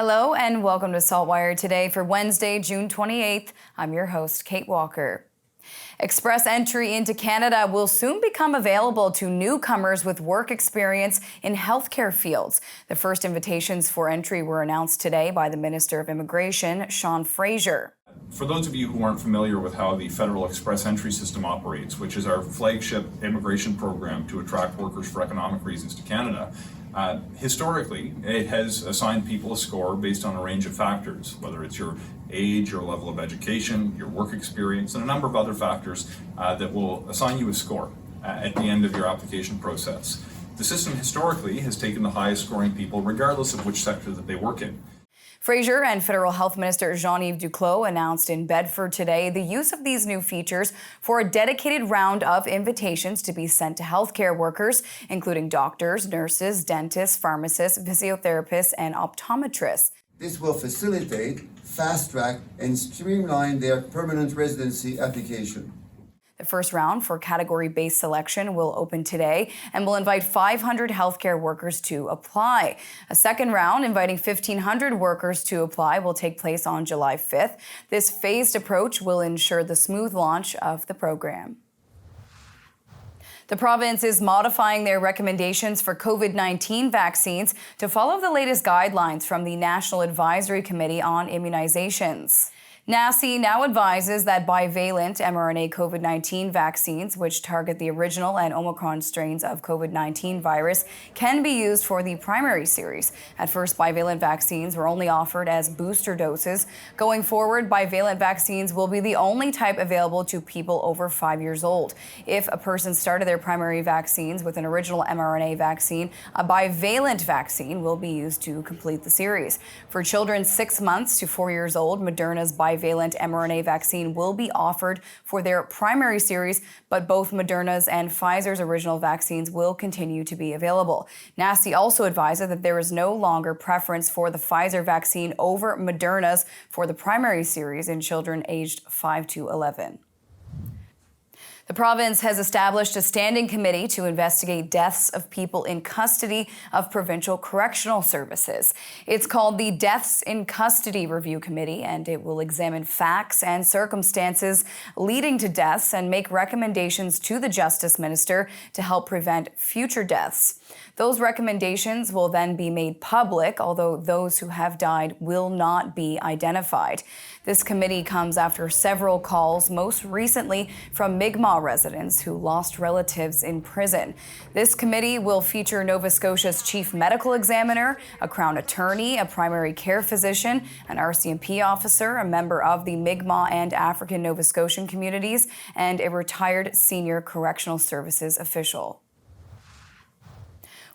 Hello and welcome to SaltWire today for Wednesday, June 28th. I'm your host, Kate Walker. Express entry into Canada will soon become available to newcomers with work experience in healthcare fields. The first invitations for entry were announced today by the Minister of Immigration, Sean Fraser. For those of you who aren't familiar with how the Federal Express Entry System operates, which is our flagship immigration program to attract workers for economic reasons to Canada, historically, it has assigned people a score based on a range of factors, whether it's your age, your level of education, your work experience, and a number of other factors that will assign you a score at the end of your application process. The system historically has taken the highest scoring people regardless of which sector that they work in. Fraser and Federal Health Minister Jean-Yves Duclos announced in Bedford today the use of these new features for a dedicated round of invitations to be sent to healthcare workers, including doctors, nurses, dentists, pharmacists, physiotherapists, and optometrists. This will facilitate, fast-track, and streamline their permanent residency application. The first round for category-based selection will open today and will invite 500 healthcare workers to apply. A second round, inviting 1,500 workers to apply, will take place on July 5th. This phased approach will ensure the smooth launch of the program. The province is modifying their recommendations for COVID-19 vaccines to follow the latest guidelines from the National Advisory Committee on Immunizations. NACI now advises that bivalent mRNA COVID-19 vaccines, which target the original and Omicron strains of COVID-19 virus, can be used for the primary series. At first, bivalent vaccines were only offered as booster doses. Going forward, bivalent vaccines will be the only type available to people over 5 years old. If a person started their primary vaccines with an original mRNA vaccine, a bivalent vaccine will be used to complete the series. For children 6 months to 4 years old, Moderna's bivalent mRNA vaccine will be offered for their primary series, but both Moderna's and Pfizer's original vaccines will continue to be available. NACI also advises that there is no longer preference for the Pfizer vaccine over Moderna's for the primary series in children aged 5 to 11. The province has established a standing committee to investigate deaths of people in custody of provincial correctional services. It's called the Deaths in Custody Review Committee, and it will examine facts and circumstances leading to deaths and make recommendations to the Justice Minister to help prevent future deaths. Those recommendations will then be made public, although those who have died will not be identified. This committee comes after several calls, most recently from Mi'kmaq residents who lost relatives in prison. This committee will feature Nova Scotia's chief medical examiner, a Crown attorney, a primary care physician, an RCMP officer, a member of the Mi'kmaq and African Nova Scotian communities, and a retired senior correctional services official.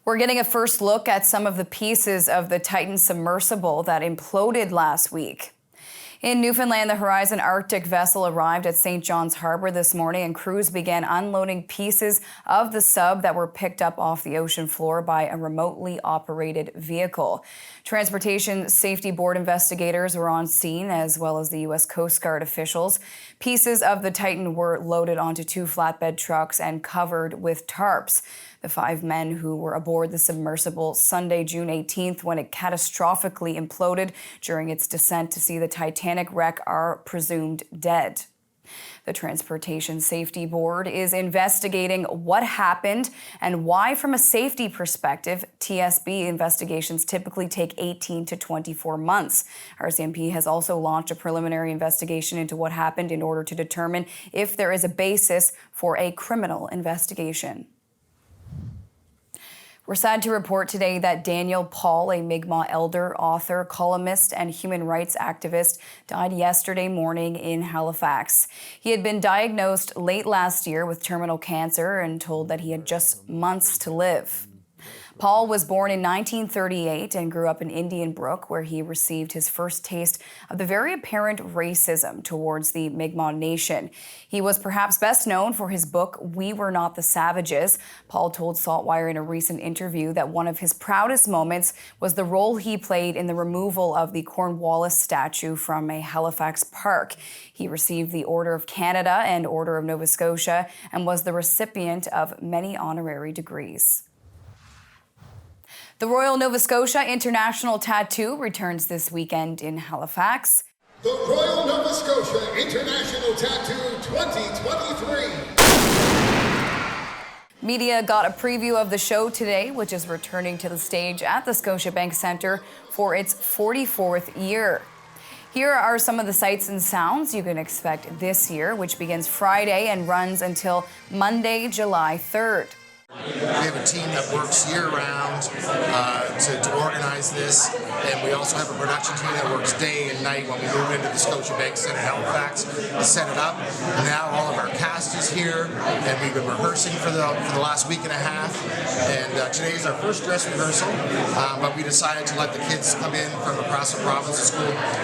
We're getting a first look at some of the pieces of the Titan submersible that imploded last week. In Newfoundland, the Horizon Arctic vessel arrived at St. John's Harbour this morning, and crews began unloading pieces of the sub that were picked up off the ocean floor by a remotely operated vehicle. Transportation Safety Board investigators were on scene, as well as the U.S. Coast Guard officials. Pieces of the Titan were loaded onto 2 flatbed trucks and covered with tarps. The 5 men who were aboard the submersible Sunday, June 18th, when it catastrophically imploded during its descent to see the Titanic wreck, are presumed dead. The Transportation Safety Board is investigating what happened and why, from a safety perspective, TSB investigations typically take 18 to 24 months. RCMP has also launched a preliminary investigation into what happened in order to determine if there is a basis for a criminal investigation. We're sad to report today that Daniel Paul, a Mi'kmaq elder, author, columnist, and human rights activist, died yesterday morning in Halifax. He had been diagnosed late last year with terminal cancer and told that he had just months to live. Paul was born in 1938 and grew up in Indian Brook, where he received his first taste of the very apparent racism towards the Mi'kmaq Nation. He was perhaps best known for his book, We Were Not the Savages. Paul told SaltWire in a recent interview that one of his proudest moments was the role he played in the removal of the Cornwallis statue from a Halifax park. He received the Order of Canada and Order of Nova Scotia and was the recipient of many honorary degrees. The Royal Nova Scotia International Tattoo returns this weekend in Halifax. The Royal Nova Scotia International Tattoo 2023. Media got a preview of the show today, which is returning to the stage at the Scotiabank Centre for its 44th year. Here are some of the sights and sounds you can expect this year, which begins Friday and runs until Monday, July 3rd. We have a team that works year-round to organize this, and we also have a production team that works day and night when we move into the Scotiabank Centre in Halifax to set it up. Now all of our cast is here, and we've been rehearsing for the last week and a half, and today is our first dress rehearsal, but we decided to let the kids come in from across the province,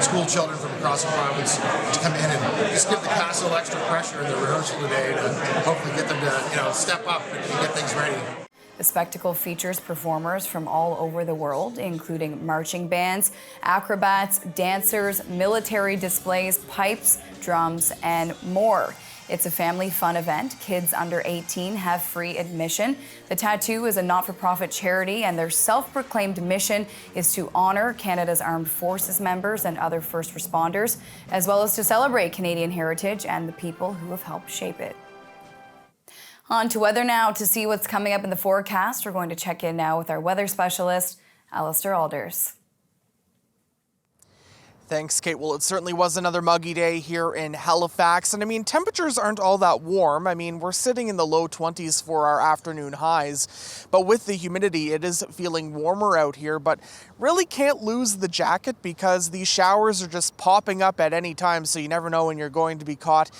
school children from across the province to come in and just give the cast a little extra pressure in the rehearsal today to hopefully get them to step up and get things ready. The spectacle features performers from all over the world, including marching bands, acrobats, dancers, military displays, pipes, drums, and more. It's a family fun event. Kids under 18 have free admission. The tattoo is a not-for-profit charity, and their self-proclaimed mission is to honor Canada's Armed Forces members and other first responders, as well as to celebrate Canadian heritage and the people who have helped shape it. On to weather now. To see what's coming up in the forecast, we're going to check in now with our weather specialist, Allister Aalders. Thanks, Kate. Well, it certainly was another muggy day here in Halifax. And I mean, temperatures aren't all that warm. I mean, we're sitting in the low 20s for our afternoon highs. But with the humidity, it is feeling warmer out here. But really can't lose the jacket because these showers are just popping up at any time. So you never know when you're going to be caught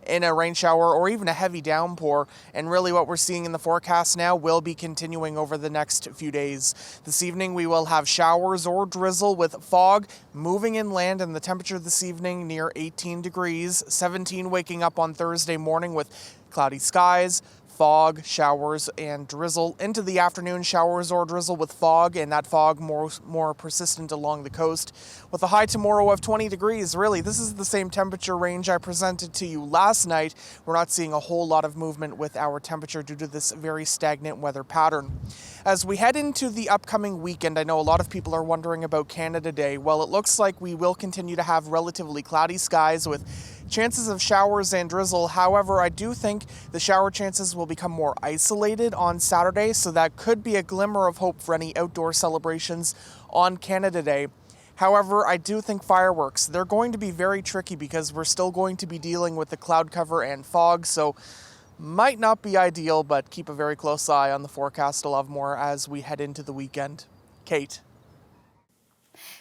in a rain shower or even a heavy downpour. And really what we're seeing in the forecast now will be continuing over the next few days. This evening we will have showers or drizzle with fog moving inland, and the temperature this evening near 18 degrees, 17 waking up on Thursday morning with cloudy skies, fog, showers, and drizzle. Into the afternoon, showers or drizzle with fog, and that fog more persistent along the coast. With a high tomorrow of 20 degrees, really, this is the same temperature range I presented to you last night. We're not seeing a whole lot of movement with our temperature due to this very stagnant weather pattern. As we head into the upcoming weekend, I know a lot of people are wondering about Canada Day. Well, it looks like we will continue to have relatively cloudy skies with chances of showers and drizzle. However, I do think the shower chances will become more isolated on Saturday, so that could be a glimmer of hope for any outdoor celebrations on Canada Day. However, I do think fireworks, they're going to be very tricky because we're still going to be dealing with the cloud cover and fog, so might not be ideal, but keep a very close eye on the forecast. I'll have more as we head into the weekend. Kate.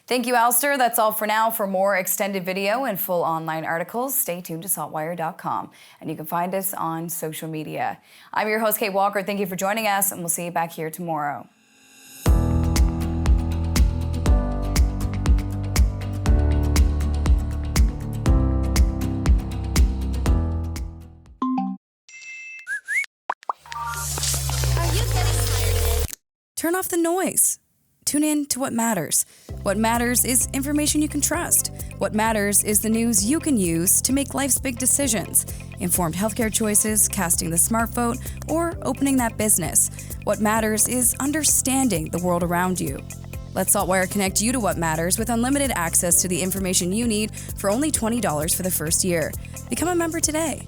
Thank you, Allister. That's all for now. For more extended video and full online articles, stay tuned to SaltWire.com. And you can find us on social media. I'm your host, Kate Walker. Thank you for joining us, and we'll see you back here tomorrow. Turn off the noise. Tune in to what matters. What matters is information you can trust. What matters is the news you can use to make life's big decisions. Informed healthcare choices, casting the smart vote, or opening that business. What matters is understanding the world around you. Let SaltWire connect you to what matters with unlimited access to the information you need for only $20 for the first year. Become a member today.